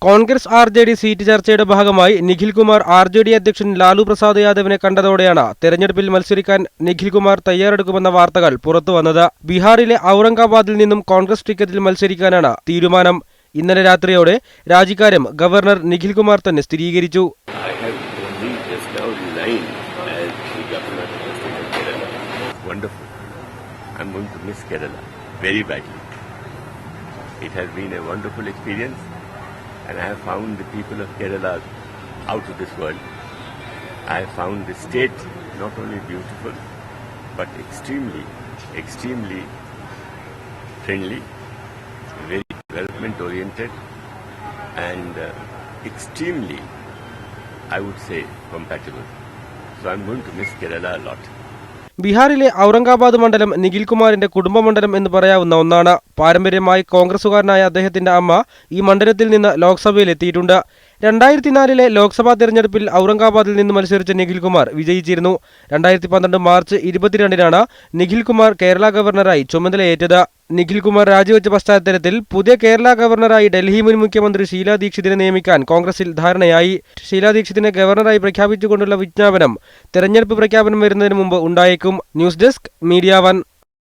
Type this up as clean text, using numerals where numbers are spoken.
Congress ആർ.ജെ.ഡി seat ചർച്ചയുടെ ഭാഗമായി നിഖിൽകുമാർ ആർ.ജെ.ഡി അധ്യക്ഷൻ ലാലു പ്രസാദ് യാദവിനെ കണ്ടതോടെയാണ് തെരഞ്ഞെടുപ്പിൽ മത്സരിക്കാൻ നിഖിൽകുമാർ തയ്യാറെടുക്കുമെന്ന വാർത്തകൾ പുറത്തുവന്നത്. ബീഹാറിലെ ഔറംഗാബാദിൽ നിന്നും കോൺഗ്രസ് ടിക്കറ്റിൽ മത്സരിക്കാനാണ് തീരുമാനം. ഇന്നലെ രാത്രിയോടെ രാജിക്കാര്യം ഗവർണർ നിഖിൽകുമാർ തന്നെ സ്ഥിരീകരിച്ചു. It has been a wonderful experience, and I have found the people of Kerala out of this world. I have found the state not only beautiful, but extremely friendly, very development oriented, and extremely, I would say, compatible. So I'm going to miss Kerala a lot. ബീഹാറിലെ ഔറംഗാബാദ് മണ്ഡലം നിഖിൽകുമാറിന്റെ കുടുംബ മണ്ഡലം എന്ന് പറയാവുന്ന ഒന്നാണ്. പാരമ്പര്യമായി കോൺഗ്രസുകാരനായ അദ്ദേഹത്തിന്റെ അമ്മ ഈ മണ്ഡലത്തിൽ നിന്ന് ലോക്സഭയിലെത്തിയിട്ടുണ്ട്. 2004 ലോക്സഭാ തെരഞ്ഞെടുപ്പിൽ ഔറംഗാബാദിൽ നിന്ന് മത്സരിച്ച നിഖിൽകുമാർ വിജയിച്ചിരുന്നു. 2012 മാർച്ച് 22 നിഖിൽകുമാർ കേരള ഗവർണറായി ചുമതലയേറ്റത്. നിഖിൽകുമാർ രാജിവെച്ച പശ്ചാത്തലത്തിൽ പുതിയ കേരള ഗവർണറായി ഡൽഹി മുൻ മുഖ്യമന്ത്രി ഷീലാ ദീക്ഷിതിനെ നിയമിക്കാൻ കോൺഗ്രസിൽ ധാരണയായി. ഷീലാ ദീക്ഷിതിനെ ഗവർണറായി പ്രഖ്യാപിച്ചുകൊണ്ടുള്ള വിജ്ഞാപനം തെരഞ്ഞെടുപ്പ് പ്രഖ്യാപനം വരുന്നതിന് മുമ്പ് ഉണ്ടായേക്കും. News desk media 1.